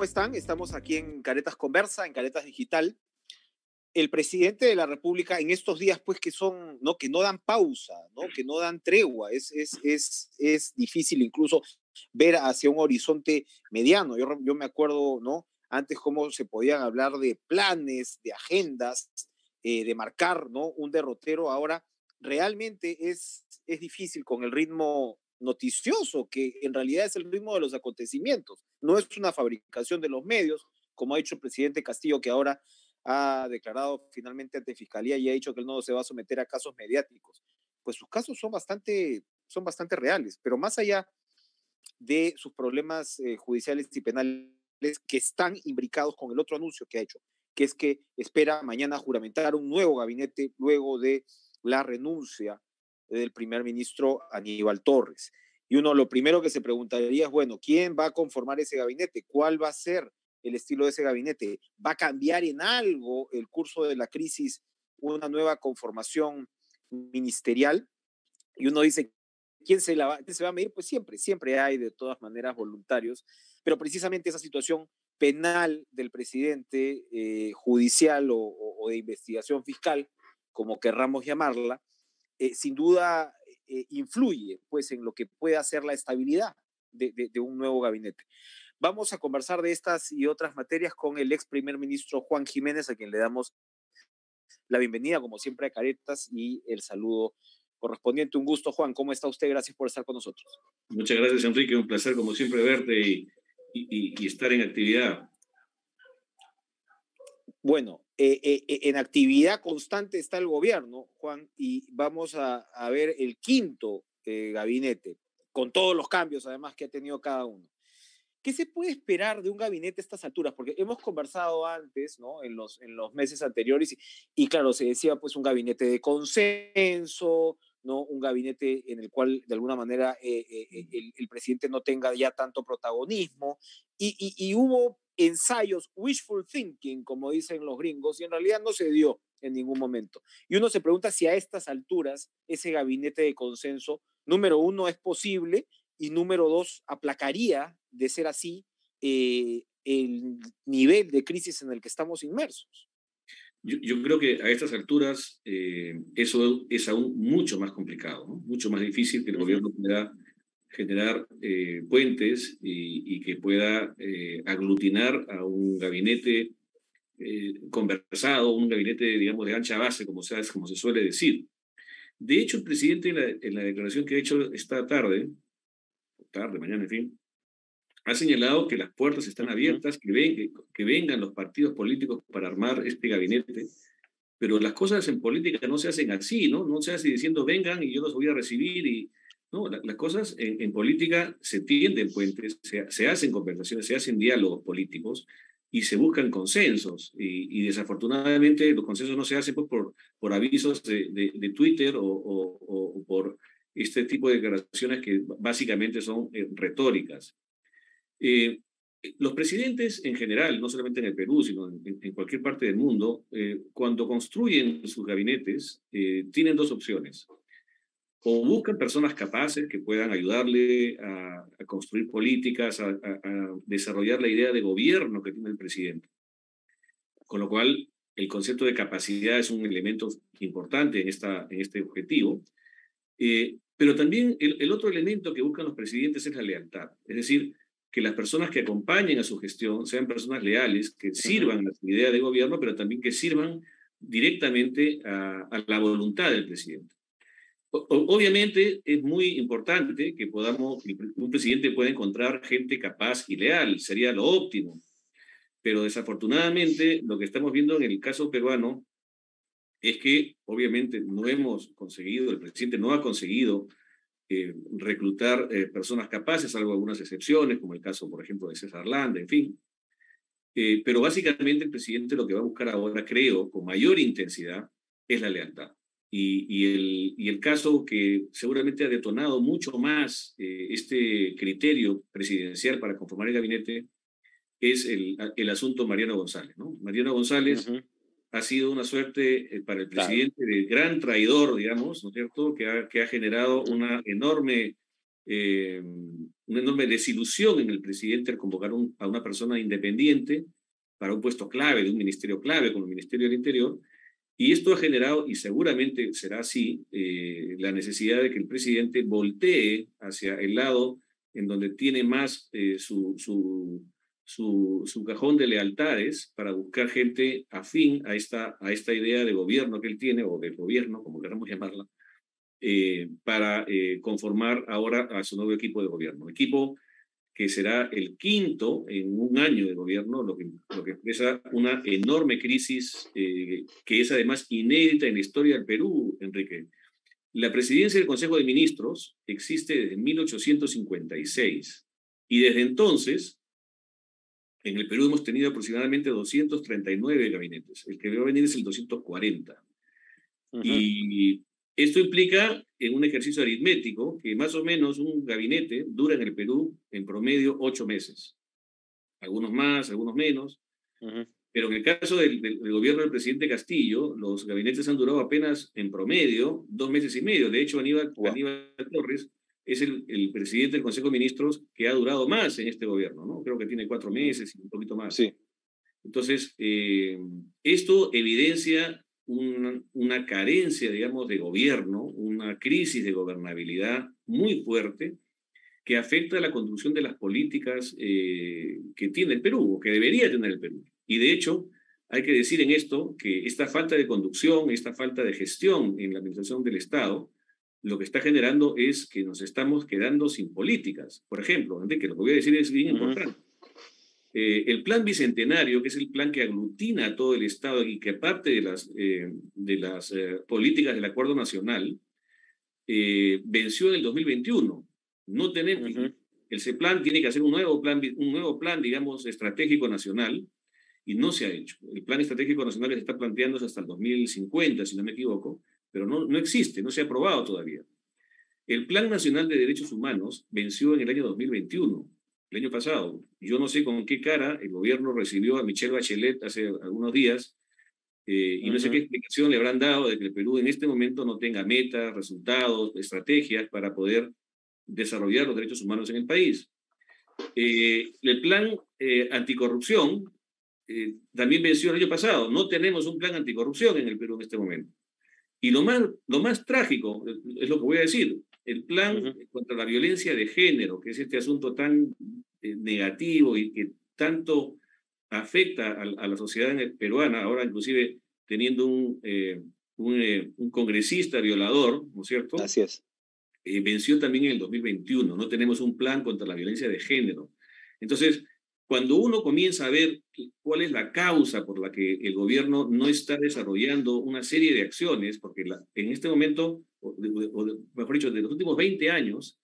están? Estamos aquí en Caretas Conversa, en Caretas Digital. El presidente de la República en estos días, pues, que son, ¿no? Que no dan pausa, ¿no? Que no dan tregua. Es difícil incluso ver hacia un horizonte mediano. Yo me acuerdo, ¿no? Antes cómo se podían hablar de planes, de agendas, de marcar, ¿no? Un derrotero. Ahora realmente es difícil con el ritmo noticioso, que en realidad es el ritmo de los acontecimientos. No es una fabricación de los medios, como ha dicho el presidente Castillo, que ahora ha declarado finalmente ante Fiscalía y ha dicho que él no se va a someter a casos mediáticos. Pues sus casos son bastante reales, pero más allá de sus problemas judiciales y penales que están imbricados con el otro anuncio que ha hecho, que es que espera mañana juramentar un nuevo gabinete luego de la renuncia del primer ministro Aníbal Torres. Y uno lo primero que se preguntaría es, bueno, ¿quién va a conformar ese gabinete? ¿Cuál va a ser el estilo de ese gabinete? ¿Va a cambiar en algo el curso de la crisis una nueva conformación ministerial? Y uno dice, ¿quién se va a medir? Pues siempre hay de todas maneras voluntarios, pero precisamente esa situación penal del presidente, judicial o de investigación fiscal, como querramos llamarla, sin duda influye pues, en lo que puede hacer la estabilidad de un nuevo gabinete. Vamos a conversar de estas y otras materias con el ex primer ministro Juan Jiménez, a quien le damos la bienvenida, como siempre, a Caretas y el saludo correspondiente. Un gusto, Juan. ¿Cómo está usted? Gracias por estar con nosotros. Muchas gracias, Enrique. Un placer, como siempre, verte y estar en actividad. Bueno, en actividad constante está el gobierno, Juan, y vamos a ver el quinto gabinete, con todos los cambios, además, que ha tenido cada uno. ¿Qué se puede esperar de un gabinete a estas alturas? Porque hemos conversado antes, ¿no? En los meses anteriores, y claro, se decía pues un gabinete de consenso, ¿no? Un gabinete en el cual de alguna manera el presidente no tenga ya tanto protagonismo, y hubo ensayos, wishful thinking, como dicen los gringos, y en realidad no se dio en ningún momento. Y uno se pregunta si a estas alturas ese gabinete de consenso, número uno, es posible, y número dos, aplacaría, de ser así, el nivel de crisis en el que estamos inmersos. Yo creo que a estas alturas eso es aún mucho más complicado, ¿no? Mucho más difícil que el gobierno pueda generar puentes y que pueda aglutinar a un gabinete conversado, un gabinete, digamos, de ancha base, como se suele decir. De hecho, el presidente en la declaración que ha hecho esta tarde, mañana, en fin, ha señalado que las puertas están abiertas, que vengan los partidos políticos para armar este gabinete, pero las cosas en política no se hacen así, ¿no? No se hace diciendo vengan y yo los voy a recibir y no, las cosas en política se tienden puentes, se hacen conversaciones, se hacen diálogos políticos y se buscan consensos y desafortunadamente los consensos no se hacen pues, por avisos de Twitter o por este tipo de declaraciones que básicamente son retóricas. Los presidentes en general, no solamente en el Perú, sino en cualquier parte del mundo, cuando construyen sus gabinetes, tienen dos opciones. O buscan personas capaces que puedan ayudarle a construir políticas, a desarrollar la idea de gobierno que tiene el presidente. Con lo cual, el concepto de capacidad es un elemento importante en este objetivo. Pero también el otro elemento que buscan los presidentes es la lealtad. Es decir, que las personas que acompañen a su gestión sean personas leales, que sirvan a su idea de gobierno, pero también que sirvan directamente a la voluntad del presidente. Obviamente es muy importante que un presidente pueda encontrar gente capaz y leal, sería lo óptimo, pero desafortunadamente lo que estamos viendo en el caso peruano es que obviamente el presidente no ha conseguido reclutar personas capaces, salvo algunas excepciones, como el caso, por ejemplo, de César Landa, en fin. Pero básicamente el presidente lo que va a buscar ahora, creo, con mayor intensidad, es la lealtad. Y el caso que seguramente ha detonado mucho más este criterio presidencial para conformar el gabinete es el asunto Mariano González, ¿no? Mariano González ha sido una suerte para el presidente de gran traidor, digamos, ¿no es cierto?, que ha generado una enorme una enorme desilusión en el presidente al convocar a una persona independiente para un puesto clave, de un ministerio clave, como el Ministerio del Interior, y esto ha generado, y seguramente será así, la necesidad de que el presidente voltee hacia el lado en donde tiene más su cajón de lealtades para buscar gente afín a esta idea de gobierno que él tiene, o del gobierno, como queramos llamarla, para conformar ahora a su nuevo equipo de gobierno. Equipo que será el quinto en un año de gobierno, lo que expresa una enorme crisis que es además inédita en la historia del Perú, Enrique. La presidencia del Consejo de Ministros existe desde 1856 y desde entonces en el Perú hemos tenido aproximadamente 239 gabinetes. El que va a venir es el 240. Y esto implica, en un ejercicio aritmético, que más o menos un gabinete dura en el Perú en promedio 8 meses. Algunos más, algunos menos. Pero en el caso del gobierno del presidente Castillo, los gabinetes han durado apenas en promedio 2 meses y medio. De hecho, Aníbal Torres es el presidente del Consejo de Ministros que ha durado más en este gobierno, ¿no? Creo que tiene 4 meses y un poquito más. Sí. Entonces, esto evidencia una carencia, digamos, de gobierno, una crisis de gobernabilidad muy fuerte que afecta a la conducción de las políticas que tiene el Perú, o que debería tener el Perú. Y de hecho, hay que decir en esto que esta falta de conducción, esta falta de gestión en la administración del Estado, lo que está generando es que nos estamos quedando sin políticas. Por ejemplo, Enrique, lo que voy a decir es bien importante. El plan bicentenario, que es el plan que aglutina a todo el Estado y que parte de las políticas del Acuerdo Nacional, venció en el 2021. No tenemos, ese plan tiene que hacer un nuevo plan, digamos, estratégico nacional, y no se ha hecho. El plan estratégico nacional que se está planteando es hasta el 2050, si no me equivoco, pero no existe, no se ha aprobado todavía. El Plan Nacional de Derechos Humanos venció en el año 2021, el año pasado. Yo no sé con qué cara el gobierno recibió a Michelle Bachelet hace algunos días, y no sé qué explicación le habrán dado de que el Perú en este momento no tenga metas, resultados, estrategias para poder desarrollar los derechos humanos en el país. El plan anticorrupción también venció el año pasado. No tenemos un plan anticorrupción en el Perú en este momento. Y lo más trágico, es lo que voy a decir, el plan contra la violencia de género, que es este asunto tan negativo y que tanto afecta a la sociedad peruana, ahora inclusive teniendo un congresista violador, ¿no es cierto? Así es. Venció también en el 2021. No tenemos un plan contra la violencia de género. Entonces, cuando uno comienza a ver cuál es la causa por la que el gobierno no está desarrollando una serie de acciones, porque en este momento, o mejor dicho, de los últimos 20 años,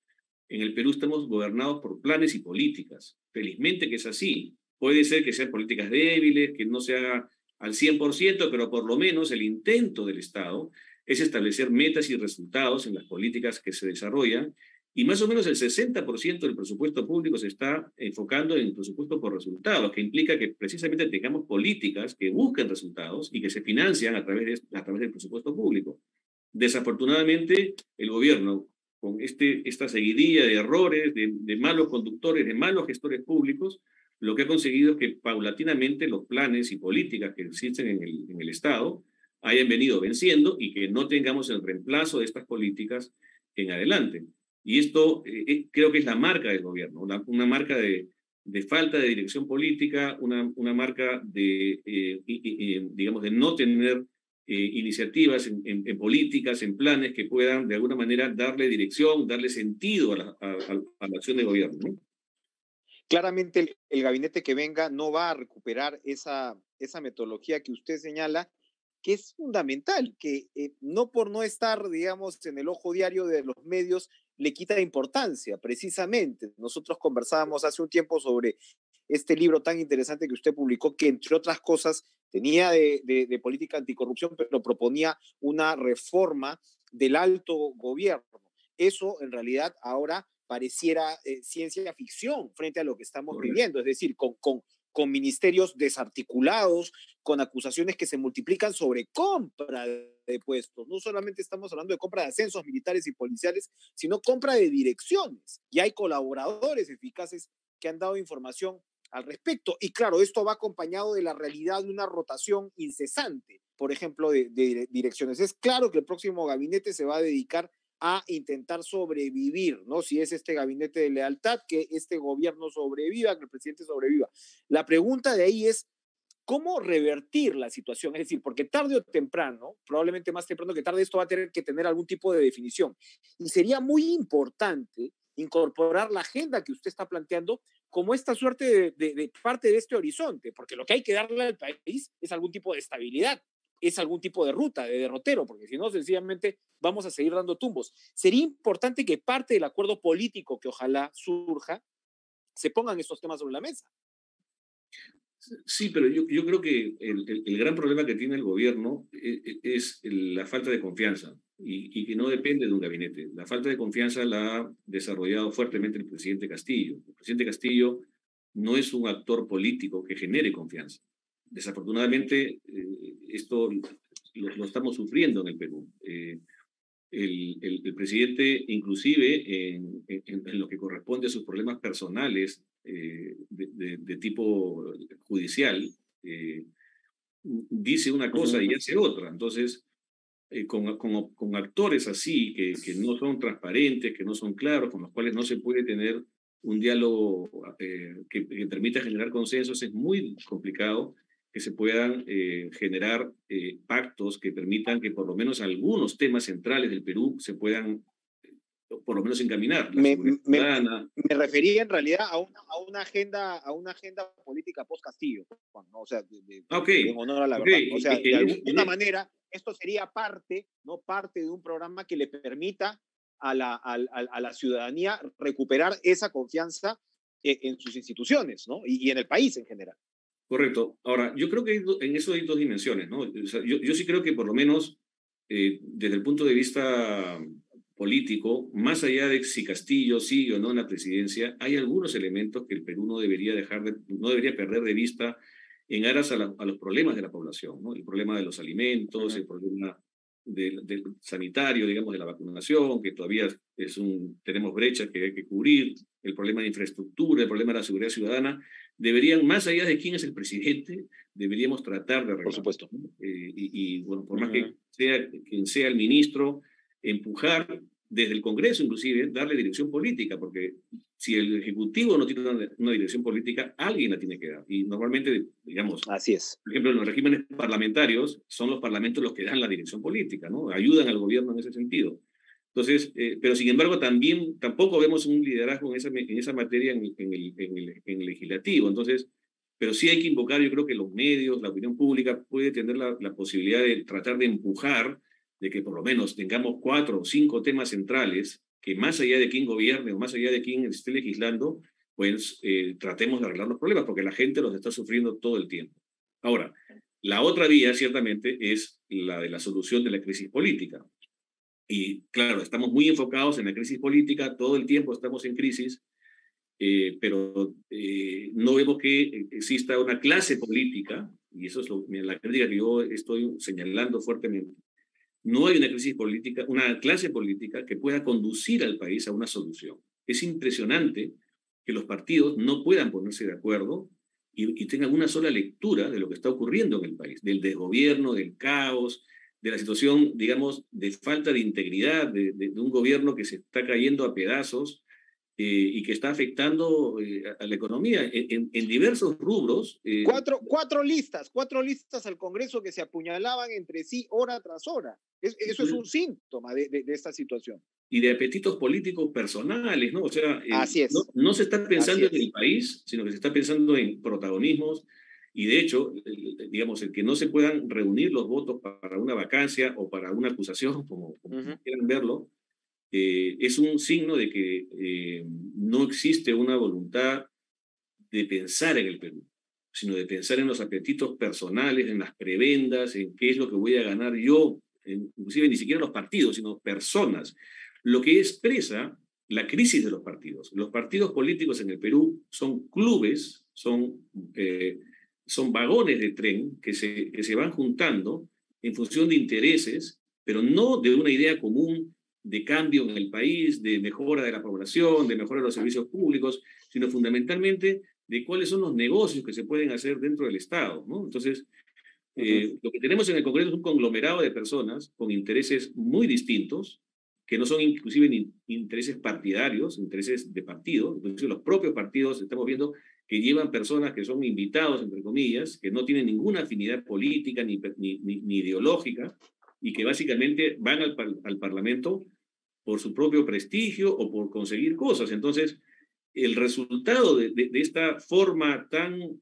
en el Perú estamos gobernados por planes y políticas. Felizmente que es así. Puede ser que sean políticas débiles, que no se haga al 100%, pero por lo menos el intento del Estado es establecer metas y resultados en las políticas que se desarrollan, y más o menos el 60% del presupuesto público se está enfocando en el presupuesto por resultados, que implica que precisamente tengamos políticas que busquen resultados y que se financian a través del presupuesto público. Desafortunadamente, el gobierno, con esta seguidilla de errores, de malos conductores, de malos gestores públicos, lo que ha conseguido es que paulatinamente los planes y políticas que existen en el Estado hayan venido venciendo y que no tengamos el reemplazo de estas políticas en adelante. Y esto creo que es la marca del gobierno, una marca de falta de dirección política, una marca digamos, de no tener iniciativas en políticas, en planes que puedan de alguna manera darle dirección, darle sentido a la acción de gobierno, ¿no? Claramente el gabinete que venga no va a recuperar esa metodología que usted señala, que es fundamental, que no por no estar, digamos, en el ojo diario de los medios, le quita importancia, precisamente. Nosotros conversábamos hace un tiempo sobre este libro tan interesante que usted publicó, que entre otras cosas tenía de política anticorrupción, pero proponía una reforma del alto gobierno. Eso, en realidad, ahora pareciera ciencia ficción frente a lo que estamos viviendo, es decir, con con ministerios desarticulados, con acusaciones que se multiplican sobre compra de puestos. No solamente estamos hablando de compra de ascensos militares y policiales, sino compra de direcciones. Y hay colaboradores eficaces que han dado información al respecto. Y claro, esto va acompañado de la realidad de una rotación incesante, por ejemplo, de direcciones. Es claro que el próximo gabinete se va a dedicar a intentar sobrevivir, ¿no? Si es este gabinete de lealtad, que este gobierno sobreviva, que el presidente sobreviva. La pregunta de ahí es, ¿cómo revertir la situación? Es decir, porque tarde o temprano, probablemente más temprano que tarde, esto va a tener que tener algún tipo de definición. Y sería muy importante incorporar la agenda que usted está planteando como esta suerte de parte de este horizonte, porque lo que hay que darle al país es algún tipo de estabilidad, es algún tipo de ruta, de derrotero, porque si no, sencillamente vamos a seguir dando tumbos. Sería importante que parte del acuerdo político que ojalá surja se pongan estos temas sobre la mesa. Sí, pero yo creo que el gran problema que tiene el gobierno es la falta de confianza y que no depende de un gabinete. La falta de confianza la ha desarrollado fuertemente el presidente Castillo. El presidente Castillo no es un actor político que genere confianza. Desafortunadamente, esto lo estamos sufriendo en el Perú. El presidente, inclusive en lo que corresponde a sus problemas personales de tipo judicial, dice una cosa y hace otra. Entonces, con actores así, que no son transparentes, que no son claros, con los cuales no se puede tener un diálogo que permita generar consensos, es muy complicado que se puedan generar pactos que permitan que por lo menos algunos temas centrales del Perú se puedan por lo menos encaminar. La seguridad ciudadana. Me refería en realidad a una agenda política post-Castillo, ¿no? O sea, en honor a la verdad. O sea, de alguna manera, esto sería parte, ¿no? Parte de un programa que le permita a la ciudadanía recuperar esa confianza en sus instituciones, ¿no? Y en el país en general. Correcto. Ahora, yo creo que en eso hay dos dimensiones, ¿no? O sea, yo sí creo que por lo menos desde el punto de vista político, más allá de si Castillo sigue o no en la presidencia, hay algunos elementos que el Perú no debería no debería perder de vista en aras a los problemas de la población, ¿no? El problema de los alimentos, el problema del sanitario, digamos, de la vacunación, que todavía tenemos brechas que hay que cubrir, el problema de infraestructura, el problema de la seguridad ciudadana, deberían, más allá de quién es el presidente, deberíamos tratar de arreglar. Por supuesto. Bueno, por más que sea quien sea el ministro, empujar desde el Congreso, inclusive, darle dirección política, porque si el Ejecutivo no tiene una dirección política, alguien la tiene que dar. Y normalmente, digamos, así es. Por ejemplo, en los regímenes parlamentarios, son los parlamentos los que dan la dirección política, ¿no? Ayudan al gobierno en ese sentido. Entonces, pero sin embargo, tampoco vemos un liderazgo en esa materia en el legislativo. Entonces, pero sí hay que invocar, yo creo que los medios, la opinión pública puede tener la posibilidad de tratar de empujar, de que por lo menos tengamos 4 o 5 temas centrales que más allá de quién gobierne o más allá de quién esté legislando, pues tratemos de arreglar los problemas, porque la gente los está sufriendo todo el tiempo. Ahora, la otra vía, ciertamente, es la de la solución de la crisis política. Y claro, estamos muy enfocados en la crisis política, todo el tiempo estamos en crisis, pero no vemos que exista una clase política, y eso es la crítica que yo estoy señalando fuertemente. No hay una crisis política, una clase política que pueda conducir al país a una solución. Es impresionante que los partidos no puedan ponerse de acuerdo y tengan una sola lectura de lo que está ocurriendo en el país, del desgobierno, del caos, de la situación, digamos, de falta de integridad, de un gobierno que se está cayendo a pedazos y que está afectando a la economía en diversos rubros. Cuatro listas al Congreso que se apuñalaban entre sí hora tras hora. Eso es un síntoma de esta situación. Y de apetitos políticos personales, ¿no? O sea, así es. No se está pensando en el país, sino que se está pensando en protagonismos, y de hecho, digamos, el que no se puedan reunir los votos para una vacancia o para una acusación, como quieran verlo, es un signo de que no existe una voluntad de pensar en el Perú, sino de pensar en los apetitos personales, en las prebendas, en qué es lo que voy a ganar yo, inclusive ni siquiera los partidos, sino personas. Lo que expresa la crisis de los partidos. Los partidos políticos en el Perú son clubes son vagones de tren que se van juntando en función de intereses, pero no de una idea común de cambio en el país, de mejora de la población, de mejora de los servicios públicos, sino fundamentalmente de cuáles son los negocios que se pueden hacer dentro del Estado, ¿no? Entonces, lo que tenemos en el Congreso es un conglomerado de personas con intereses muy distintos, que no son inclusive ni intereses partidarios, intereses de partido, inclusive los propios partidos estamos viendo que llevan personas que son invitados, entre comillas, que no tienen ninguna afinidad política ni ideológica, y que básicamente van al Parlamento por su propio prestigio o por conseguir cosas. Entonces, el resultado de esta forma tan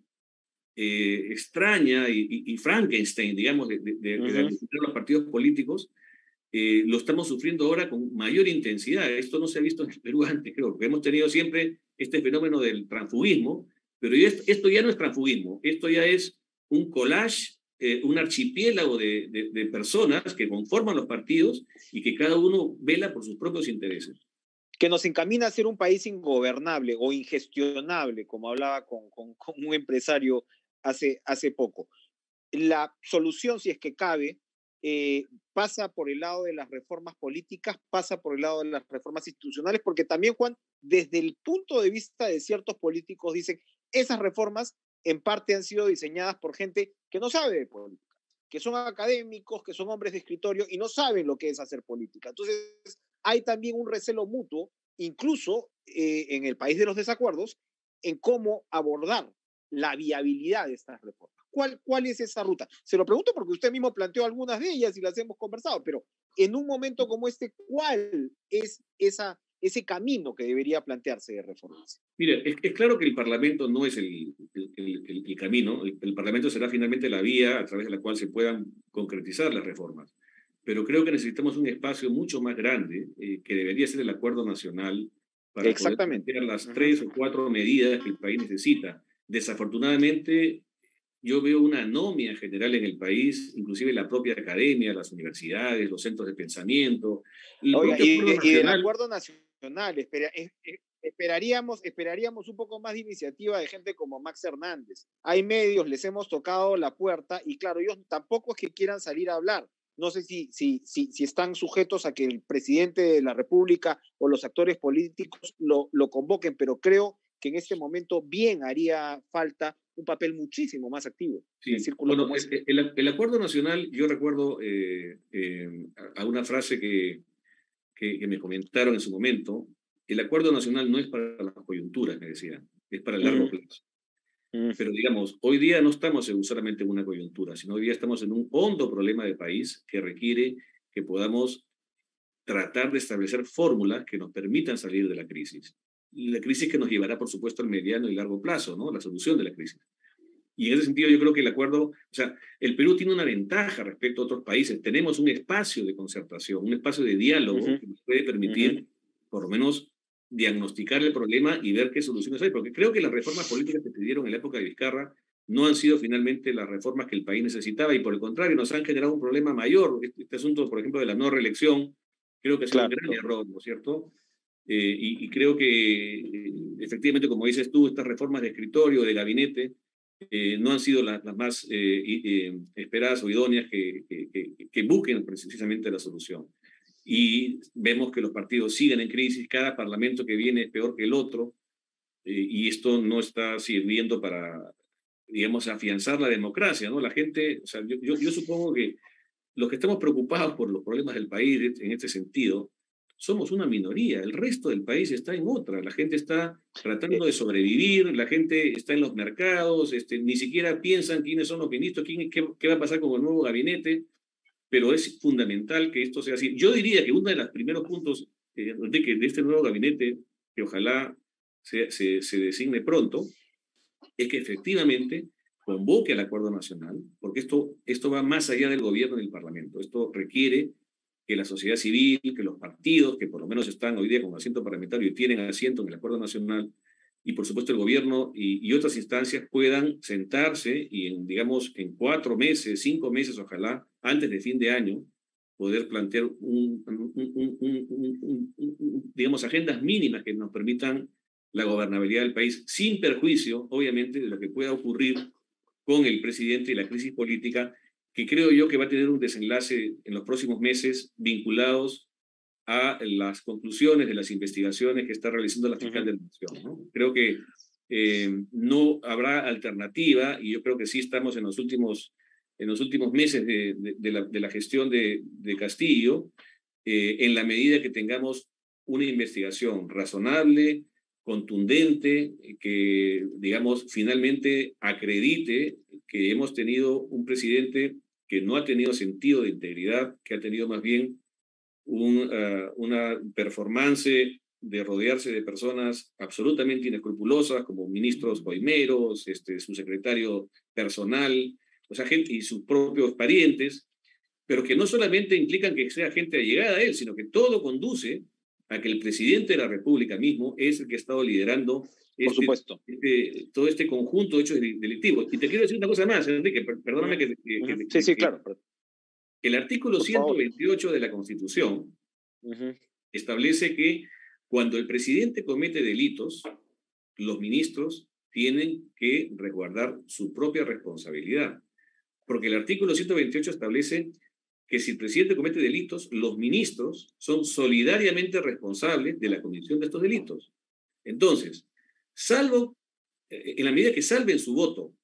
extraña y Frankenstein, digamos, de administrar los partidos políticos, lo estamos sufriendo ahora con mayor intensidad. Esto no se ha visto en el Perú antes, creo, porque hemos tenido siempre este fenómeno del transfugismo, pero esto ya no es transfugismo, esto ya es un collage, un archipiélago de personas que conforman los partidos y que cada uno vela por sus propios intereses. Que nos encamina a ser un país ingobernable o ingestionable, como hablaba con un empresario hace poco. La solución, si es que cabe, pasa por el lado de las reformas políticas, pasa por el lado de las reformas institucionales, porque también, Juan, desde el punto de vista de ciertos políticos, dicen, esas reformas en parte han sido diseñadas por gente que no sabe de política, que son académicos, que son hombres de escritorio y no saben lo que es hacer política. Entonces, hay también un recelo mutuo, incluso en el país de los desacuerdos, en cómo abordar la viabilidad de estas reformas. ¿Cuál es esa ruta? Se lo pregunto porque usted mismo planteó algunas de ellas y las hemos conversado, pero en un momento como este, ¿cuál es ese camino que debería plantearse de reformas? Mira, es claro que el Parlamento no es el camino. El Parlamento será finalmente la vía a través de la cual se puedan concretizar las reformas. Pero creo que necesitamos un espacio mucho más grande, que debería ser el acuerdo nacional, para poder plantear las 3 o 4 medidas que el país necesita. Desafortunadamente, yo veo una anomia general en el país, inclusive la propia academia, las universidades, los centros de pensamiento. Oiga, y del acuerdo nacional, esperaríamos un poco más de iniciativa de gente como Max Hernández. Hay medios, les hemos tocado la puerta y claro, ellos tampoco es que quieran salir a hablar. No sé si están sujetos a que el presidente de la República o los actores políticos lo convoquen, pero creo que en este momento bien haría falta un papel muchísimo más activo. Sí. Bueno, el acuerdo nacional, yo recuerdo a una frase que me comentaron en su momento. El acuerdo nacional no es para las coyunturas, me decían, es para el largo plazo. Pero digamos, hoy día no estamos solamente en una coyuntura, sino hoy día estamos en un hondo problema de país que requiere que podamos tratar de establecer fórmulas que nos permitan salir de la crisis. Y la crisis que nos llevará, por supuesto, al mediano y largo plazo, ¿no? La solución de la crisis. Y en ese sentido yo creo que el acuerdo, o sea, el Perú tiene una ventaja respecto a otros países. Tenemos un espacio de concertación, un espacio de diálogo que nos puede permitir, por lo menos, diagnosticar el problema y ver qué soluciones hay. Porque creo que las reformas políticas que se dieron en la época de Vizcarra no han sido finalmente las reformas que el país necesitaba y por el contrario nos han generado un problema mayor. Este asunto, por ejemplo, de la no reelección, creo que ha sido un gran error, ¿no es cierto? Y creo que efectivamente, como dices tú, estas reformas de escritorio, de gabinete, no han sido las más esperadas o idóneas que busquen precisamente la solución. Y vemos que los partidos siguen en crisis, cada parlamento que viene es peor que el otro, y esto no está sirviendo para, digamos, afianzar la democracia, ¿no? La gente, o sea, yo supongo que los que estamos preocupados por los problemas del país en este sentido, somos una minoría, el resto del país está en otra, la gente está tratando de sobrevivir, la gente está en los mercados, ni siquiera piensan quiénes son los ministros, qué va a pasar con el nuevo gabinete, pero es fundamental que esto sea así. Yo diría que uno de los primeros puntos de este nuevo gabinete, que ojalá se designe pronto, es que efectivamente convoque al acuerdo nacional, porque esto va más allá del gobierno y del Parlamento. Esto requiere que la sociedad civil, que los partidos, que por lo menos están hoy día con asiento parlamentario y tienen asiento en el acuerdo nacional, y por supuesto el gobierno y otras instancias puedan sentarse y digamos, en 4 meses, 5 meses, ojalá, antes de fin de año, poder plantear digamos, agendas mínimas que nos permitan la gobernabilidad del país, sin perjuicio, obviamente, de lo que pueda ocurrir con el presidente y la crisis política, que creo yo que va a tener un desenlace en los próximos meses vinculados a las conclusiones de las investigaciones que está realizando la fiscal de la Nación, ¿no? Creo que no habrá alternativa, y yo creo que sí estamos en los últimos meses de la gestión de Castillo, en la medida que tengamos una investigación razonable, contundente, que, digamos, finalmente acredite que hemos tenido un presidente que no ha tenido sentido de integridad, que ha tenido más bien una performance de rodearse de personas absolutamente inescrupulosas, como ministros coimeros, su secretario personal, o sea, gente y sus propios parientes, pero que no solamente implican que sea gente allegada a él, sino que todo conduce a que el presidente de la República mismo es el que ha estado liderando Por supuesto. todo este conjunto de hechos delictivos. Y te quiero decir una cosa más, Enrique, perdóname Sí, claro. El artículo 128 de la Constitución establece que cuando el presidente comete delitos, los ministros tienen que resguardar su propia responsabilidad. Porque el artículo 128 establece que si el presidente comete delitos, los ministros son solidariamente responsables de la comisión de estos delitos. Entonces, salvo, en la medida que salven su voto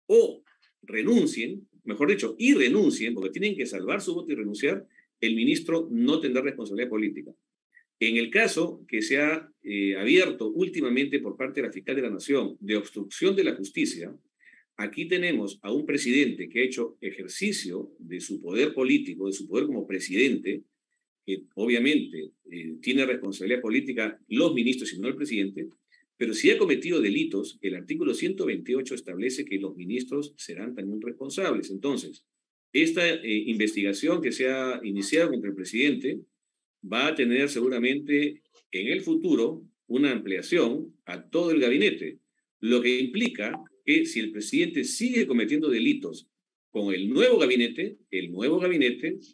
o renuncien, mejor dicho, y renuncien, porque tienen que salvar su voto y renunciar, el ministro no tendrá responsabilidad política. En el caso que se ha abierto últimamente por parte de la fiscal de la Nación de obstrucción de la justicia, aquí tenemos a un presidente que ha hecho ejercicio de su poder político, de su poder como presidente, que obviamente tiene responsabilidad política los ministros y no el presidente, pero si ha cometido delitos, el artículo 128 establece que los ministros serán también responsables. Entonces, esta investigación que se ha iniciado contra el presidente va a tener seguramente en el futuro una ampliación a todo el gabinete, lo que implica que si el presidente sigue cometiendo delitos con el nuevo gabinete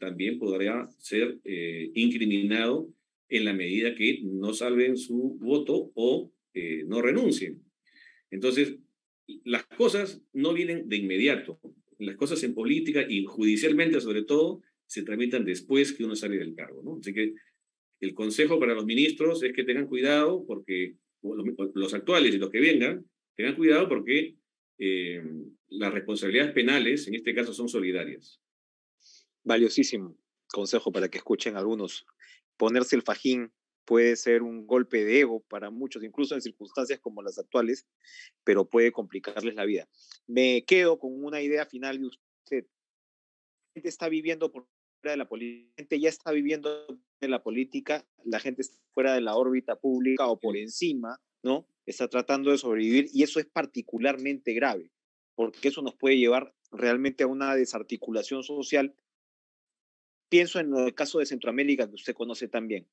también podrá ser incriminado en la medida que no salven su voto o no renuncien. Entonces, las cosas no vienen de inmediato. Las cosas en política y judicialmente, sobre todo, se tramitan después que uno sale del cargo, ¿no? Así que el consejo para los ministros es que tengan cuidado porque los actuales y los que vengan, tengan cuidado porque las responsabilidades penales, en este caso, son solidarias. Valiosísimo consejo para que escuchen algunos. Ponerse el fajín puede ser un golpe de ego para muchos, incluso en circunstancias como las actuales, pero puede complicarles la vida. Me quedo con una idea final de usted. La gente está viviendo por fuera de la política, la gente ya está viviendo en la política, la gente está fuera de la órbita pública o por encima, ¿no? Está tratando de sobrevivir y eso es particularmente grave, porque eso nos puede llevar realmente a una desarticulación social. Pienso en el caso de Centroamérica, que usted conoce también,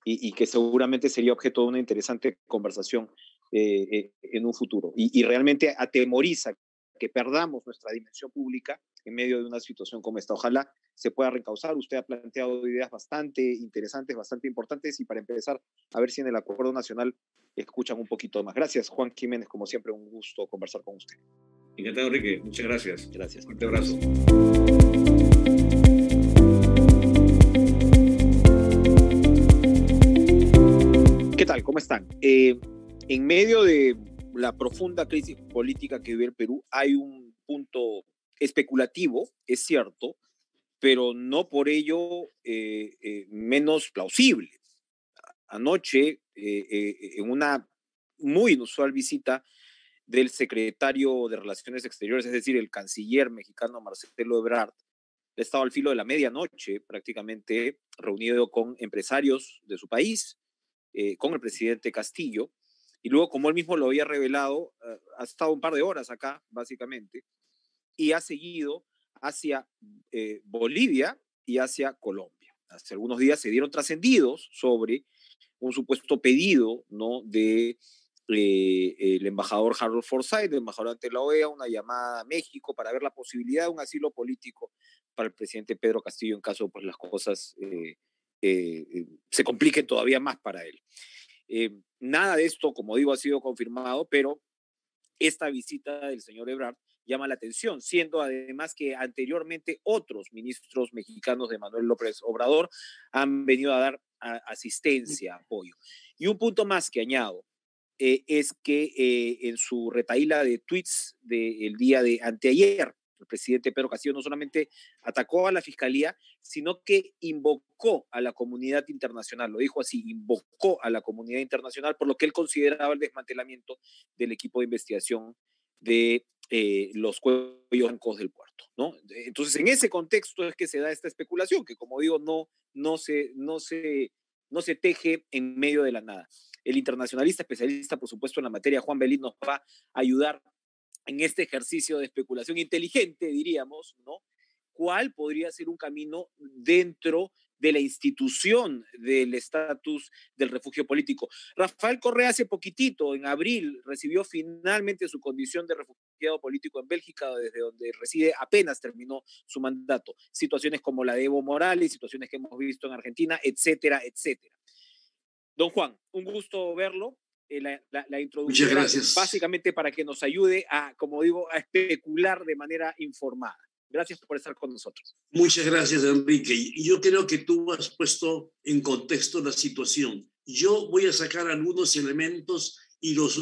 y que seguramente sería objeto de una interesante conversación en un futuro. Y realmente atemoriza que perdamos nuestra dimensión pública en medio de una situación como esta. Ojalá se pueda reencauzar. Usted ha planteado ideas bastante interesantes, bastante importantes, y para empezar, a ver si en el Acuerdo Nacional escuchan un poquito más. Gracias, Juan Jiménez, como siempre, un gusto conversar con usted. Encantado, Enrique. Muchas gracias. Gracias. Un fuerte abrazo. ¿Qué tal? ¿Cómo están? En medio de la profunda crisis política que vive el Perú, hay un punto especulativo, es cierto, pero no por ello menos plausible. Anoche, en una muy inusual visita del secretario de Relaciones Exteriores, es decir, el canciller mexicano Marcelo Ebrard, estaba al filo de la medianoche prácticamente reunido con empresarios de su país, con el presidente Castillo, y luego, como él mismo lo había revelado, ha estado un par de horas acá, básicamente, y ha seguido hacia Bolivia y hacia Colombia. Hace algunos días se dieron trascendidos sobre un supuesto pedido, ¿no?, de el embajador Harold Forsyth, el embajador ante la OEA, una llamada a México para ver la posibilidad de un asilo político para el presidente Pedro Castillo en caso pues las cosas se compliquen todavía más para él. Nada de esto, como digo, ha sido confirmado, pero esta visita del señor Ebrard llama la atención, siendo además que anteriormente otros ministros mexicanos de Manuel López Obrador han venido a dar asistencia, apoyo. Y un punto más que añado, es que en su retahíla de tweets del día de anteayer, el presidente Pedro Castillo no solamente atacó a la fiscalía, sino que invocó a la comunidad internacional, lo dijo así, invocó a la comunidad internacional por lo que él consideraba el desmantelamiento del equipo de investigación de los cuellos blancos del puerto, ¿no? Entonces, en ese contexto es que se da esta especulación, que como digo, no se teje en medio de la nada. El internacionalista especialista, por supuesto, en la materia, Juan Belín, nos va a ayudar en este ejercicio de especulación inteligente, diríamos, ¿no? ¿Cuál podría ser un camino dentro de la institución del estatus del refugio político? Rafael Correa hace poquitito, en abril, recibió finalmente su condición de refugiado político en Bélgica, desde donde reside, apenas terminó su mandato. Situaciones como la de Evo Morales, situaciones que hemos visto en Argentina, etcétera, etcétera. Don Juan, un gusto verlo. La introducción era básicamente para que nos ayude a, como digo, a especular de manera informada. Gracias por estar con nosotros. Muchas gracias, Enrique. Y yo creo que tú has puesto en contexto la situación. Yo voy a sacar algunos elementos y los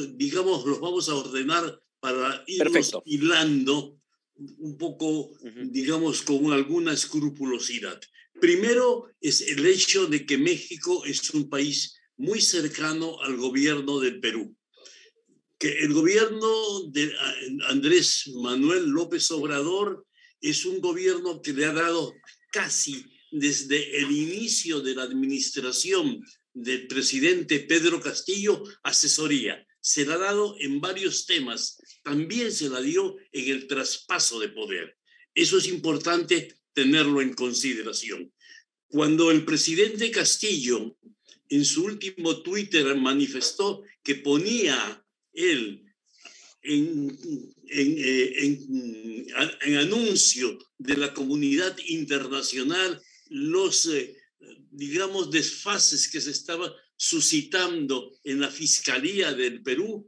vamos a ordenar para irlos hilando un poco, digamos, con alguna escrupulosidad. Primero es el hecho de que México es un país muy cercano al gobierno del Perú. Que el gobierno de Andrés Manuel López Obrador es un gobierno que le ha dado casi desde el inicio de la administración del presidente Pedro Castillo asesoría. Se la ha dado en varios temas. También se la dio en el traspaso de poder. Eso es importante tenerlo en consideración. Cuando el presidente Castillo en su último Twitter manifestó que ponía él en anuncio de la comunidad internacional los, digamos, desfases que se estaban suscitando en la Fiscalía del Perú,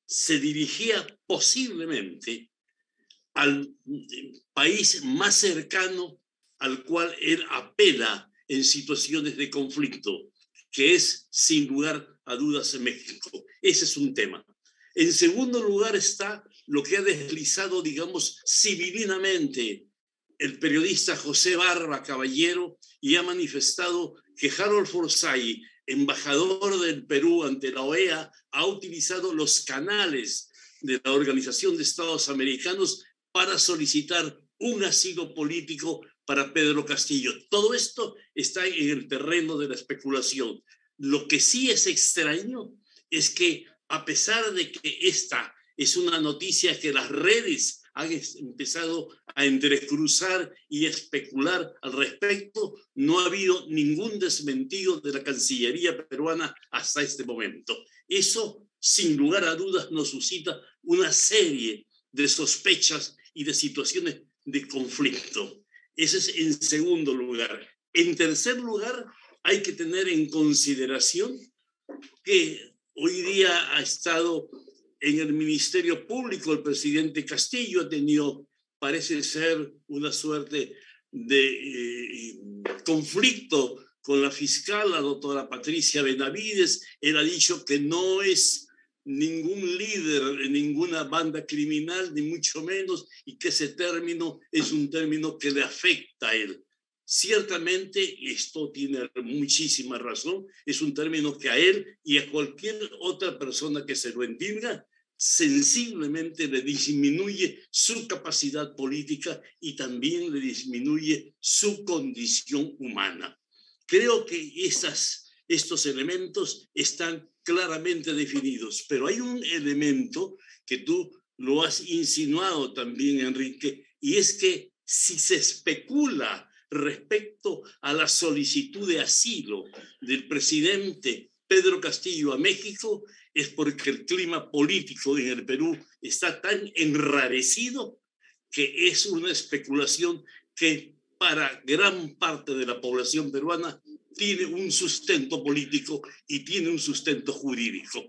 se dirigía posiblemente al país más cercano al cual él apela en situaciones de conflicto, que es, sin lugar a dudas, México. Ese es un tema. En segundo lugar está lo que ha deslizado, digamos, civilinamente el periodista José Barba Caballero y ha manifestado que Harold Forsyth, embajador del Perú ante la OEA, ha utilizado los canales de la Organización de Estados Americanos para solicitar un asilo político para Pedro Castillo. Todo esto está en el terreno de la especulación. Lo que sí es extraño es que, a pesar de que esta es una noticia que las redes han empezado a entrecruzar y especular al respecto, no ha habido ningún desmentido de la Cancillería peruana hasta este momento. Eso, sin lugar a dudas, nos suscita una serie de sospechas y de situaciones de conflicto. Ese es en segundo lugar. En tercer lugar, hay que tener en consideración que hoy día ha estado en el Ministerio Público el presidente Castillo, ha tenido, parece ser, una suerte de conflicto con la fiscal, la doctora Patricia Benavides. Él ha dicho que no es ningún líder en ninguna banda criminal, ni mucho menos, y que ese término es un término que le afecta a él. Ciertamente, esto tiene muchísima razón, es un término que a él y a cualquier otra persona que se lo entienda, sensiblemente le disminuye su capacidad política y también le disminuye su condición humana. Creo que estos elementos están claramente definidos, pero hay un elemento que tú lo has insinuado también, Enrique, y es que si se especula respecto a la solicitud de asilo del presidente Pedro Castillo a México, es porque el clima político en el Perú está tan enrarecido que es una especulación que para gran parte de la población peruana tiene un sustento político y tiene un sustento jurídico.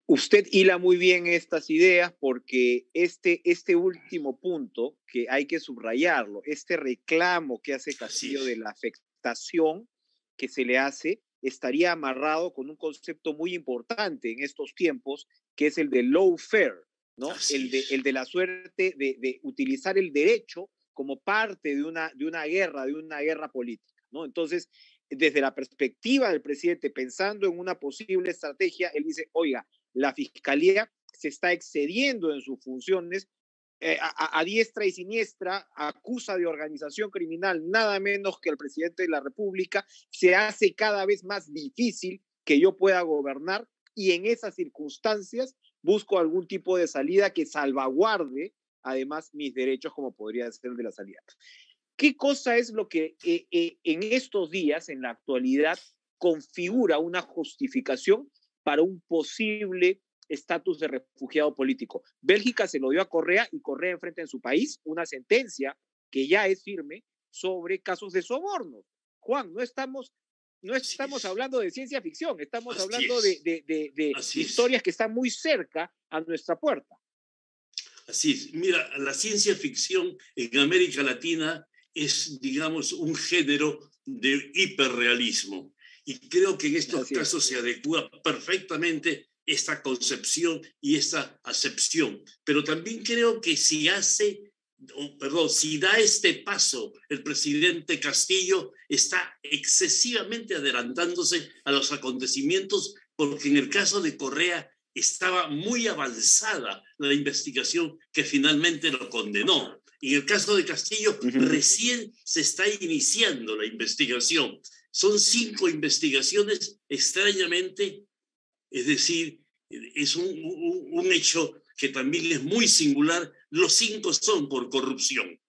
Usted hila muy bien estas ideas porque este último punto que hay que subrayarlo, este reclamo que hace Castillo de la afectación que se le hace, estaría amarrado con un concepto muy importante en estos tiempos, que es el de lawfare, ¿no? El de la suerte de utilizar el derecho como parte de una guerra política, ¿no? Entonces, desde la perspectiva del presidente, pensando en una posible estrategia, él dice, oiga, la Fiscalía se está excediendo en sus funciones, a diestra y siniestra, acusa de organización criminal nada menos que el presidente de la República, se hace cada vez más difícil que yo pueda gobernar y en esas circunstancias busco algún tipo de salida que salvaguarde además mis derechos como podría ser el de la salida. ¿Qué cosa es lo que en estos días, en la actualidad, configura una justificación para un posible estatus de refugiado político? Bélgica se lo dio a Correa y Correa enfrenta en su país una sentencia que ya es firme sobre casos de soborno. Juan, no estamos hablando de ciencia ficción, estamos hablando de historias que están muy cerca a nuestra puerta. Así es. Mira, la ciencia ficción en América Latina es, digamos, un género de hiperrealismo. Y creo que en estos casos se adecua perfectamente esta concepción y esta acepción. Pero también creo que si da este paso el presidente Castillo, está excesivamente adelantándose a los acontecimientos, porque en el caso de Correa estaba muy avanzada la investigación que finalmente lo condenó. En el caso de Castillo, recién se está iniciando la investigación. Son 5 investigaciones, extrañamente, es decir, es un hecho que también es muy singular. Los 5 son por corrupción.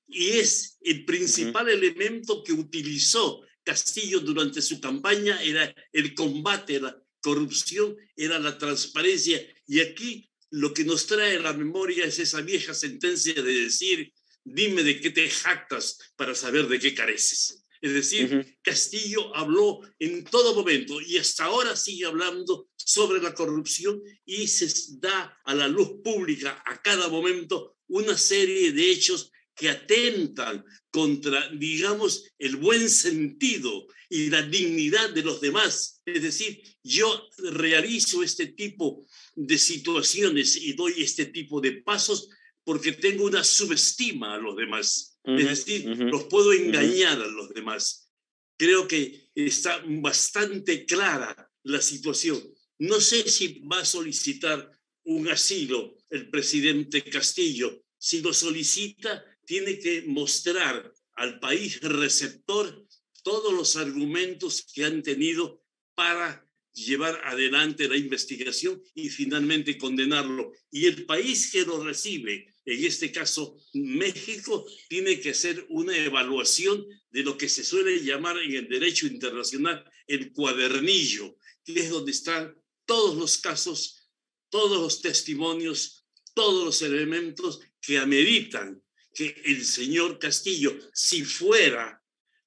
Y es el principal elemento que utilizó Castillo durante su campaña, era el combate a la corrupción, era la transparencia. Y aquí lo que nos trae a la memoria es esa vieja sentencia de decir, dime de qué te jactas para saber de qué careces. Es decir, Castillo habló en todo momento y hasta ahora sigue hablando sobre la corrupción y se da a la luz pública a cada momento una serie de hechos que atentan contra, digamos, el buen sentido y la dignidad de los demás. Es decir, yo realizo este tipo de situaciones y doy este tipo de pasos porque tengo una subestima a los demás. Es decir, los puedo engañar a los demás. Creo que está bastante clara la situación. No sé si va a solicitar un asilo el presidente Castillo. Si lo solicita, tiene que mostrar al país receptor todos los argumentos que han tenido para llevar adelante la investigación y finalmente condenarlo. Y el país que lo recibe, en este caso México, tiene que hacer una evaluación de lo que se suele llamar en el derecho internacional el cuadernillo, que es donde están todos los casos, todos los testimonios, todos los elementos que ameritan que el señor Castillo, si fuera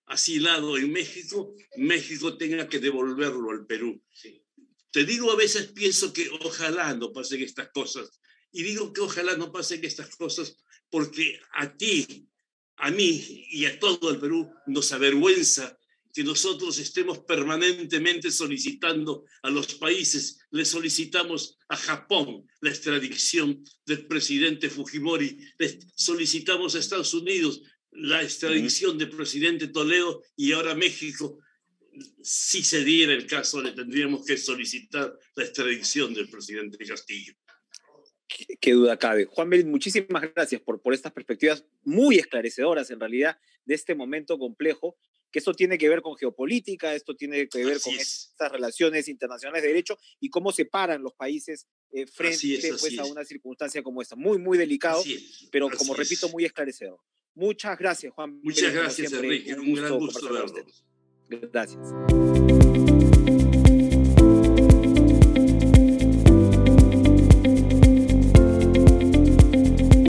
asilado en México, México tenga que devolverlo al Perú. Sí. Te digo, a veces pienso que ojalá no pasen estas cosas. Y digo que ojalá no pasen estas cosas porque a ti, a mí y a todo el Perú nos avergüenza que nosotros estemos permanentemente solicitando a los países. Le solicitamos a Japón la extradición del presidente Fujimori, le solicitamos a Estados Unidos la extradición del presidente Toledo y ahora México. Si se diera el caso, le tendríamos que solicitar la extradición del presidente Castillo. Qué duda cabe. Juan Belit, muchísimas gracias por estas perspectivas muy esclarecedoras, en realidad, de este momento complejo, que esto tiene que ver con geopolítica, esto tiene que ver con estas relaciones internacionales de derecho y cómo se paran los países frente a una circunstancia como esta. Muy, muy delicado, pero como repito, muy esclarecedor. Muchas gracias, Juan. Muchas gracias, Enrique. Un gran gusto verlo. Gracias.